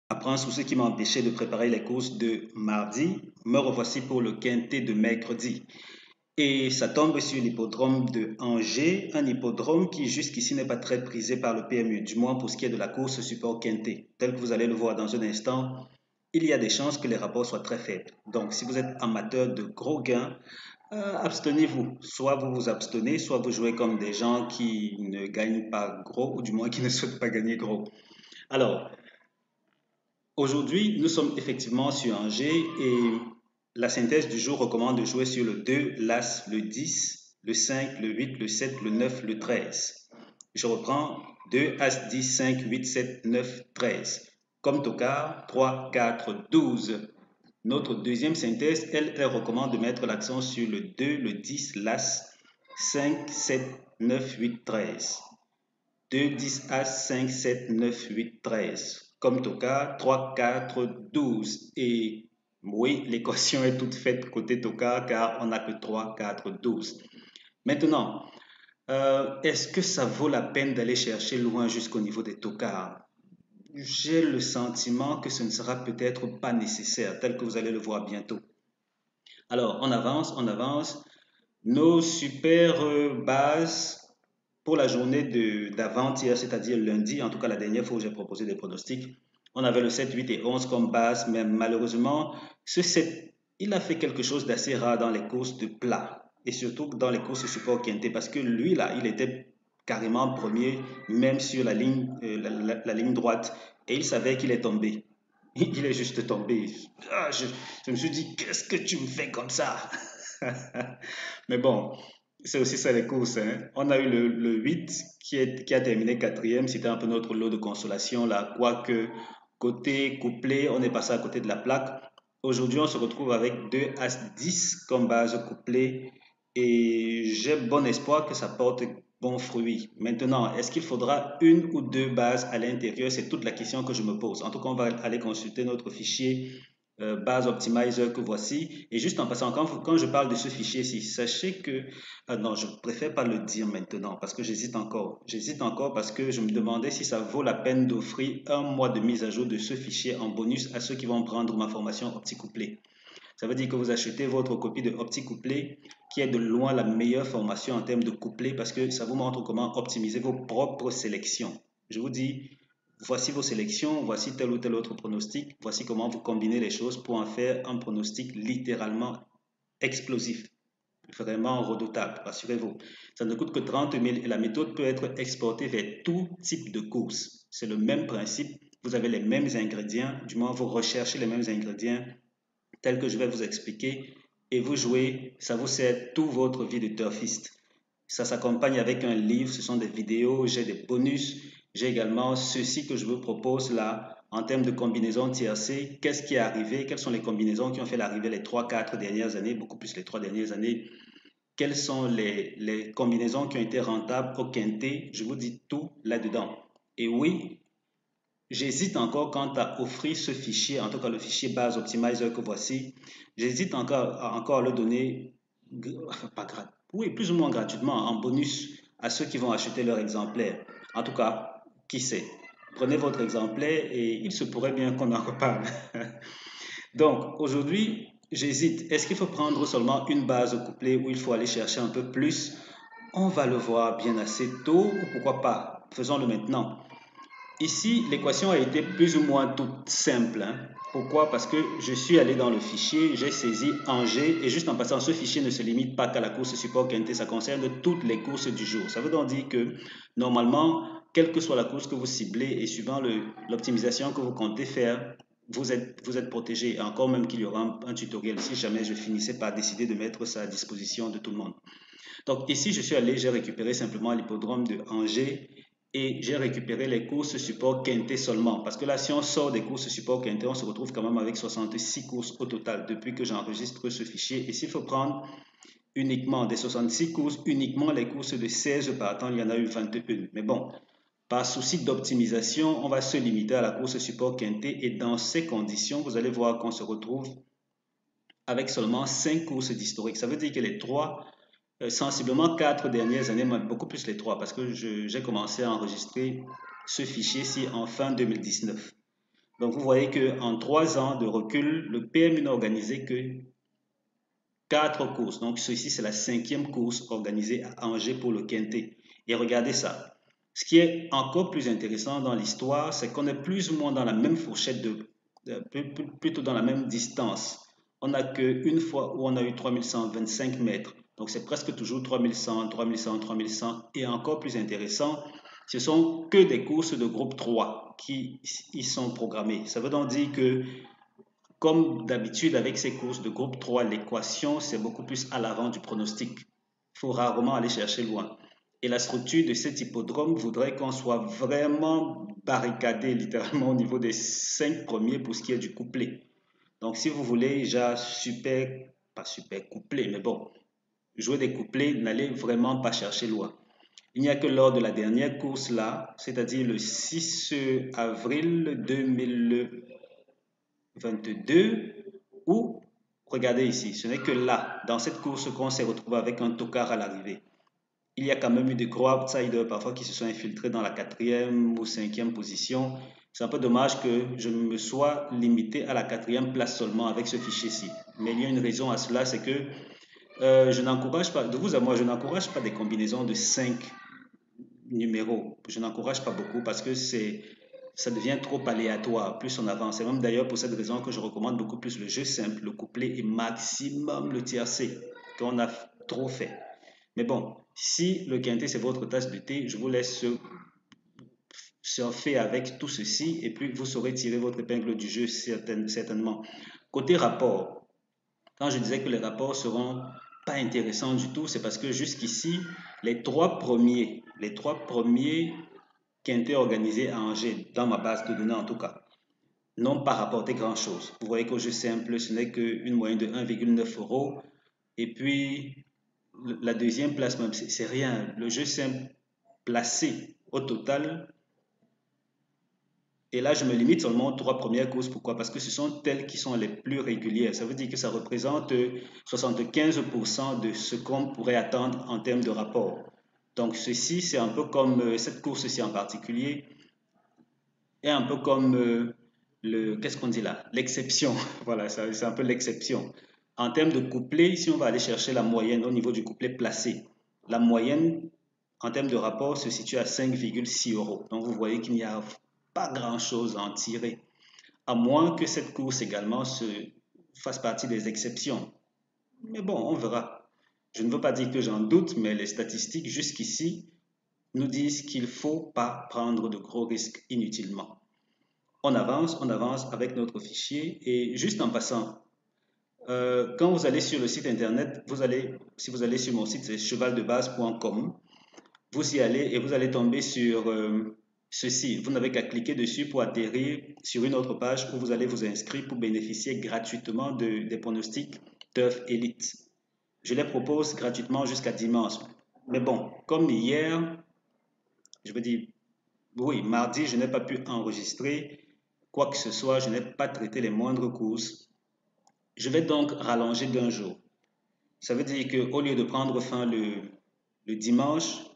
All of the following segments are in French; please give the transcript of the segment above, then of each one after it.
Après ce qui m'a empêché de préparer les courses de mardi, me revoici pour le quintet de mercredi. Et ça tombe sur l'hippodrome de Angers, un hippodrome qui jusqu'ici n'est pas très prisé par le PMU, du moins pour ce qui est de la course support quintet. Tel que vous allez le voir dans un instant, il y a des chances que les rapports soient très faibles. Donc si vous êtes amateur de gros gains, abstenez-vous. Soit vous vous abstenez, soit vous jouez comme des gens qui ne gagnent pas gros, ou du moins qui ne souhaitent pas gagner gros. Alors, aujourd'hui, nous sommes effectivement sur Angers et la synthèse du jour recommande de jouer sur le 2, l'As, le 10, le 5, le 8, le 7, le 9, le 13. Je reprends 2, As, 10, 5, 8, 7, 9, 13. Comme tocard, 3, 4, 12. Notre deuxième synthèse, elle recommande de mettre l'accent sur le 2, le 10, l'As, 5, 7, 9, 8, 13. 2, 10, As, 5, 7, 9, 8, 13. Comme Toka, 3, 4, 12. Et oui, l'équation est toute faite côté Toka car on n'a que 3, 4, 12. Maintenant, est-ce que ça vaut la peine d'aller chercher loin jusqu'au niveau des Tokas? J'ai le sentiment que ce ne sera peut-être pas nécessaire, tel que vous allez le voir bientôt. Alors, on avance, on avance. Nos super bases pour la journée d'avant-hier, c'est-à-dire lundi, en tout cas la dernière fois où j'ai proposé des pronostics, on avait le 7, 8 et 11 comme base, mais malheureusement, ce 7, il a fait quelque chose d'assez rare dans les courses de plat et surtout dans les courses support quintet parce que lui, là, il était carrément premier, même sur la ligne, la ligne droite, et il savait qu'il est tombé. Il est juste tombé. Je me suis dit, qu'est-ce que tu me fais comme ça? Mais bon, c'est aussi ça les courses, hein. On a eu le 8 qui a terminé quatrième. C'était un peu notre lot de consolation là. Quoique, côté couplet, on est passé à côté de la plaque. Aujourd'hui, on se retrouve avec 2 As 10 comme base couplet. Et j'ai bon espoir que ça porte bon fruit. Maintenant, est-ce qu'il faudra une ou deux bases à l'intérieur? C'est toute la question que je me pose. En tout cas, on va aller consulter notre fichier base optimizer que voici. Et juste en passant, quand je parle de ce fichier-ci, sachez que, non, je préfère pas le dire maintenant parce que j'hésite encore. J'hésite encore parce que je me demandais si ça vaut la peine d'offrir un mois de mise à jour de ce fichier en bonus à ceux qui vont prendre ma formation OptiCouplé. Ça veut dire que vous achetez votre copie de OptiCouplé qui est de loin la meilleure formation en termes de couplet parce que ça vous montre comment optimiser vos propres sélections. Je vous dis, voici vos sélections, voici tel ou tel autre pronostic, voici comment vous combinez les choses pour en faire un pronostic littéralement explosif, vraiment redoutable, rassurez-vous. Ça ne coûte que 30 000 et la méthode peut être exportée vers tout type de course. C'est le même principe, vous avez les mêmes ingrédients, du moins vous recherchez les mêmes ingrédients tels que je vais vous expliquer et vous jouez, ça vous sert toute votre vie de turfiste. Ça s'accompagne avec un livre, ce sont des vidéos, j'ai des bonus. J'ai également ceci que je vous propose là en termes de combinaison tiercée. Qu'est-ce qui est arrivé? Quelles sont les combinaisons qui ont fait l'arrivée les 3-4 dernières années, beaucoup plus les 3 dernières années? Quelles sont les combinaisons qui ont été rentables au quintet? Je vous dis tout là-dedans. Et oui, j'hésite encore quant à offrir ce fichier, en tout cas le fichier base optimizer que voici. J'hésite encore à le donner, pas oui, plus ou moins gratuitement, en bonus à ceux qui vont acheter leur exemplaire. En tout cas, qui sait? Prenez votre exemplaire et il se pourrait bien qu'on en reparle. Donc, aujourd'hui, j'hésite. Est-ce qu'il faut prendre seulement une base couplée ou il faut aller chercher un peu plus? On va le voir bien assez tôt ou pourquoi pas? Faisons-le maintenant. Ici, l'équation a été plus ou moins toute simple, hein. Pourquoi? Parce que je suis allé dans le fichier, j'ai saisi Angers et juste en passant, ce fichier ne se limite pas qu'à la course support quintet, ça concerne toutes les courses du jour. Ça veut donc dire que normalement, quelle que soit la course que vous ciblez et suivant l'optimisation que vous comptez faire, vous êtes protégé. Et encore même qu'il y aura un tutoriel si jamais je finissais par décider de mettre ça à disposition de tout le monde. Donc ici, je suis allé, j'ai récupéré simplement l'hippodrome de Angers et j'ai récupéré les courses support quintet seulement. Parce que là, si on sort des courses support quintet, on se retrouve quand même avec 66 courses au total depuis que j'enregistre ce fichier. Et s'il faut prendre uniquement des 66 courses, uniquement les courses de 16 partants, il y en a eu 21. Mais bon, par souci d'optimisation, on va se limiter à la course support quintet et dans ces conditions, vous allez voir qu'on se retrouve avec seulement 5 courses d'historique. Ça veut dire que les trois sensiblement 4 dernières années, beaucoup plus les 3, parce que j'ai commencé à enregistrer ce fichier-ci en fin 2019. Donc vous voyez qu'en 3 ans de recul, le PMU n'a organisé que 4 courses. Donc ceci, c'est la 5e course organisée à Angers pour le Quintet. Et regardez ça. Ce qui est encore plus intéressant dans l'histoire, c'est qu'on est plus ou moins dans la même fourchette plutôt dans la même distance. On n'a qu'une fois où on a eu 3125 mètres. Donc c'est presque toujours 3100, 3100, 3100. Et encore plus intéressant, ce sont que des courses de groupe 3 qui y sont programmées. Ça veut donc dire que comme d'habitude avec ces courses de groupe 3, l'équation, c'est beaucoup plus à l'avant du pronostic. Il faut rarement aller chercher loin. Et la structure de cet hippodrome voudrait qu'on soit vraiment barricadé littéralement au niveau des 5 premiers pour ce qui est du couplet. Donc si vous voulez déjà super, pas super couplet, mais bon, jouer des couplets, n'allez vraiment pas chercher loin. Il n'y a que lors de la dernière course là, c'est-à-dire le 6 avril 2022, où, regardez ici, ce n'est que là, dans cette course, qu'on s'est retrouvé avec un tocard à l'arrivée. Il y a quand même eu des gros outsiders parfois qui se sont infiltrés dans la 4e ou 5e position. C'est un peu dommage que je me sois limité à la 4e place seulement avec ce fichier-ci. Mais il y a une raison à cela, c'est que je n'encourage pas, de vous à moi, je n'encourage pas des combinaisons de 5 numéros. Je n'encourage pas beaucoup parce que ça devient trop aléatoire, plus on avance. C'est même d'ailleurs pour cette raison que je recommande beaucoup plus le jeu simple, le couplet et maximum le tiercé, qu'on a trop fait. Mais bon, si le quintet c'est votre tasse de thé, je vous laisse surfer avec tout ceci et puis vous saurez tirer votre épingle du jeu certainement. Côté rapport, quand je disais que les rapports seront pas intéressants du tout, c'est parce que jusqu'ici, les trois premiers quintés organisés à Angers, dans ma base de données en tout cas, n'ont pas rapporté grand-chose. Vous voyez qu'au jeu simple, ce n'est qu'une moyenne de 1,9 euros. Et puis, la deuxième place, même, c'est rien. Le jeu simple placé au total. Et là, je me limite seulement aux 3 premières courses. Pourquoi? Parce que ce sont elles qui sont les plus régulières. Ça veut dire que ça représente 75% de ce qu'on pourrait attendre en termes de rapport. Donc, ceci, c'est un peu comme cette course-ci en particulier, est un peu comme qu'est-ce qu'on dit là? L'exception. Voilà, c'est un peu l'exception. En termes de couplet, si on va aller chercher la moyenne au niveau du couplet placé, la moyenne en termes de rapport se situe à 5,6 euros. Donc vous voyez qu'il n'y a pas grand-chose à en tirer, à moins que cette course également fasse partie des exceptions. Mais bon, on verra. Je ne veux pas dire que j'en doute, mais les statistiques jusqu'ici nous disent qu'il ne faut pas prendre de gros risques inutilement. On avance avec notre fichier et juste en passant, quand vous allez sur le site internet, si vous allez sur mon site, c'est chevaldebase.com, vous y allez et vous allez tomber sur ceci. Vous n'avez qu'à cliquer dessus pour atterrir sur une autre page où vous allez vous inscrire pour bénéficier gratuitement des pronostics Turf Elite. Je les propose gratuitement jusqu'à dimanche. Mais bon, comme hier, je veux dire, oui, mardi, je n'ai pas pu enregistrer quoi que ce soit, je n'ai pas traité les moindres courses. Je vais donc rallonger d'un jour. Ça veut dire qu'au lieu de prendre fin le dimanche,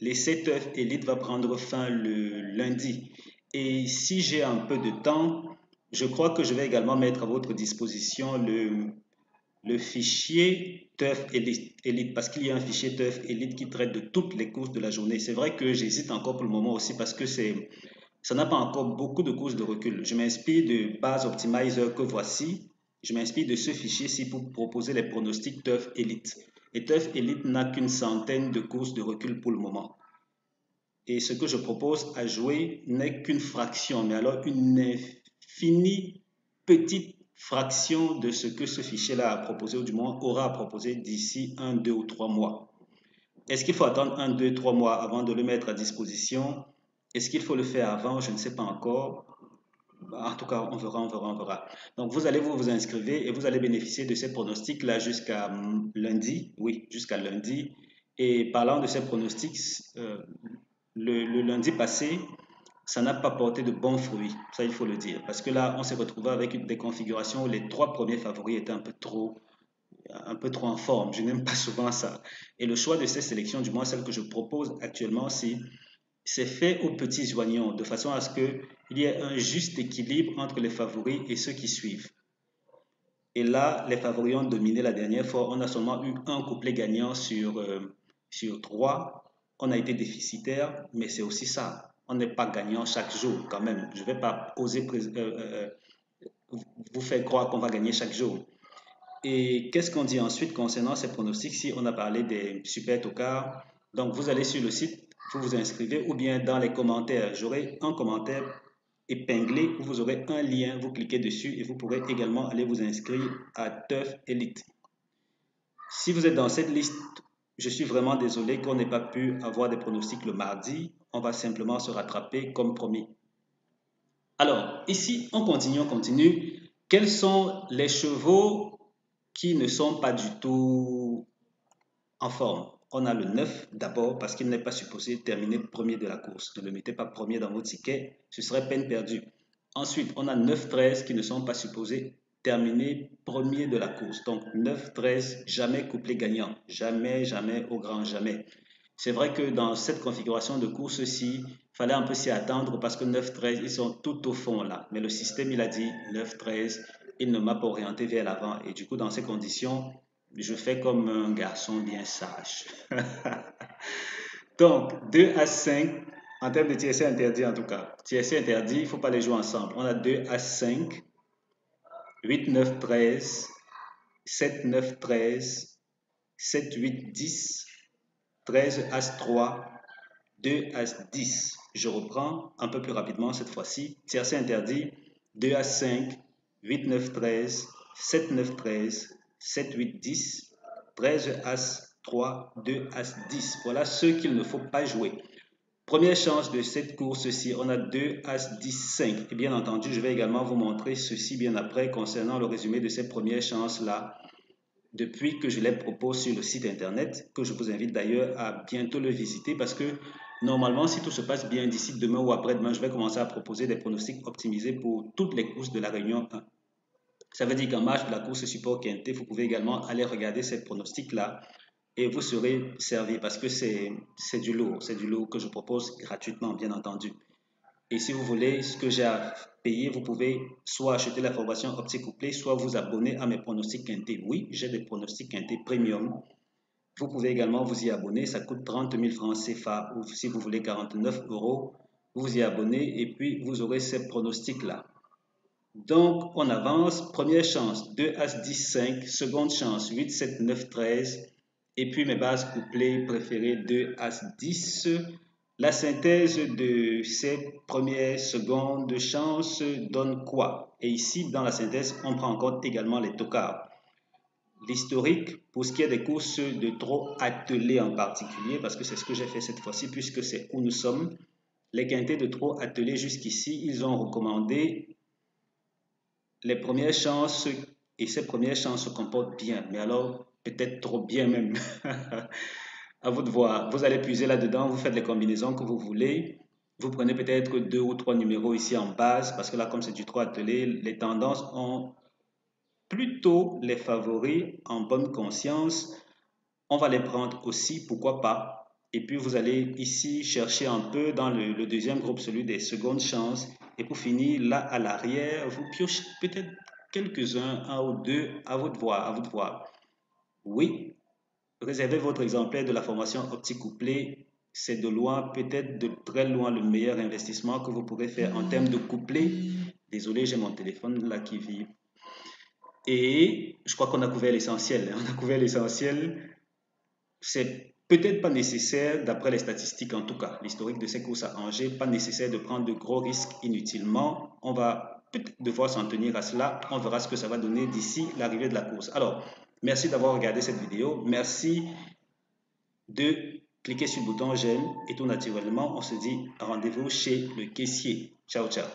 les 7 œufs Elite va prendre fin le lundi. Et si j'ai un peu de temps, je crois que je vais également mettre à votre disposition le fichier TUF Elite parce qu'il y a un fichier TUF Elite qui traite de toutes les courses de la journée. C'est vrai que j'hésite encore pour le moment aussi parce que ça n'a pas encore beaucoup de courses de recul. Je m'inspire de Base Optimizer que voici. Je m'inspire de ce fichier-ci pour proposer les pronostics TUF Elite. Et TUF Elite n'a qu'une centaine de courses de recul pour le moment. Et ce que je propose à jouer n'est qu'une fraction, mais alors une infinie petite fraction de ce que ce fichier-là a proposé, ou du moins aura à proposer d'ici 1, 2 ou 3 mois. Est-ce qu'il faut attendre 1, 2, 3 mois avant de le mettre à disposition? Est-ce qu'il faut le faire avant? Je ne sais pas encore. En tout cas, on verra, on verra, on verra. Donc, vous allez vous inscrivez et vous allez bénéficier de ces pronostics-là jusqu'à lundi. Oui, jusqu'à lundi. Et parlant de ces pronostics, le lundi passé, ça n'a pas porté de bons fruits, ça il faut le dire. Parce que là, on s'est retrouvé avec des configurations où les 3 premiers favoris étaient un peu trop en forme. Je n'aime pas souvent ça. Et le choix de ces sélections, du moins celle que je propose actuellement, c'est c'est fait aux petits oignons, de façon à ce qu'il y ait un juste équilibre entre les favoris et ceux qui suivent. Et là, les favoris ont dominé la dernière fois. On a seulement eu un couplet gagnant sur 3. On a été déficitaire, mais c'est aussi ça. On n'est pas gagnant chaque jour quand même. Je ne vais pas oser vous faire croire qu'on va gagner chaque jour. Et qu'est-ce qu'on dit ensuite concernant ces pronostics? Si on a parlé des super tocards, donc vous allez sur le site, vous vous inscrivez ou bien dans les commentaires, j'aurai un commentaire épinglé où vous aurez un lien, vous cliquez dessus et vous pourrez également aller vous inscrire à Turf Elite. Si vous êtes dans cette liste, je suis vraiment désolé qu'on n'ait pas pu avoir des pronostics le mardi. On va simplement se rattraper comme promis. Alors, ici, on continue. Quels sont les chevaux qui ne sont pas du tout en forme? On a le 9 d'abord parce qu'il n'est pas supposé terminer premier de la course. Ne le mettez pas premier dans votre ticket, ce serait peine perdue. Ensuite, on a 9-13 qui ne sont pas supposés terminer premier de la course. Donc 9-13, jamais couplet gagnant. Jamais, jamais, au grand jamais. C'est vrai que dans cette configuration de course-ci, il fallait un peu s'y attendre parce que 9-13, ils sont tout au fond là. Mais le système, il a dit 9-13, il ne m'a pas orienté vers l'avant. Et du coup, dans ces conditions, je fais comme un garçon bien sage. Donc, 2 à 5, en termes de tiercé interdit en tout cas. Tiercé interdit, il ne faut pas les jouer ensemble. On a 2 à 5, 8, 9, 13, 7, 9, 13, 7, 8, 10, 13, As 3, 2, As 10. Je reprends un peu plus rapidement cette fois-ci. Tiercé interdit, 2 à 5, 8, 9, 13, 7, 9, 13, 7, 8, 10, 13, As 3, 2, As 10. Voilà ceux qu'il ne faut pas jouer. Première chance de cette course-ci, on a 2, As, 10, 5. Et bien entendu, je vais également vous montrer ceci bien après concernant le résumé de ces premières chances-là depuis que je les propose sur le site internet, que je vous invite d'ailleurs à bientôt le visiter parce que normalement, si tout se passe bien d'ici demain ou après-demain, je vais commencer à proposer des pronostics optimisés pour toutes les courses de la Réunion 1. Ça veut dire qu'en marge de la course support quintet, vous pouvez également aller regarder ces pronostics-là et vous serez servi parce que c'est du lourd que je propose gratuitement, bien entendu. Et si vous voulez ce que j'ai à payer, vous pouvez soit acheter la formation opti-couplée, soit vous abonner à mes pronostics quintés. Oui, j'ai des pronostics quintés premium. Vous pouvez également vous y abonner, ça coûte 30 000 francs CFA ou si vous voulez 49 €, vous vous y abonnez et puis vous aurez ces pronostics-là. Donc, on avance. Première chance, 2 As 10 5. Seconde chance, 8 7 9 13. Et puis mes bases couplées préférées, 2 As 10. La synthèse de ces premières secondes chances donne quoi? Et ici, dans la synthèse, on prend en compte également les tocards. L'historique, pour ce qui est des courses de trot attelées en particulier, parce que c'est ce que j'ai fait cette fois-ci, puisque c'est où nous sommes, les quintés de trot attelés jusqu'ici, ils ont recommandé les premières chances, et ces premières chances se comportent bien, mais alors peut-être trop bien même. À vous de voir. Vous allez puiser là-dedans, vous faites les combinaisons que vous voulez. Vous prenez peut-être 2 ou 3 numéros ici en base, parce que là, comme c'est du 3 attelé, les tendances ont plutôt les favoris en bonne conscience. On va les prendre aussi, pourquoi pas. Et puis vous allez ici chercher un peu dans le deuxième groupe, celui des secondes chances. Et pour finir, là à l'arrière, vous piochez peut-être quelques-uns, un ou deux, à vous de voir, à vous de voir. Oui, réservez votre exemplaire de la formation opti-couplée. C'est de loin, peut-être de très loin, le meilleur investissement que vous pourrez faire en termes de couplet. Désolé, j'ai mon téléphone là qui vibre. Et je crois qu'on a couvert l'essentiel. On a couvert l'essentiel. C'est peut-être pas nécessaire, d'après les statistiques en tout cas, l'historique de ces courses à Angers, pas nécessaire de prendre de gros risques inutilement. On va peut-être devoir s'en tenir à cela. On verra ce que ça va donner d'ici l'arrivée de la course. Alors, merci d'avoir regardé cette vidéo. Merci de cliquer sur le bouton j'aime et tout naturellement, on se dit rendez-vous chez le caissier. Ciao, ciao.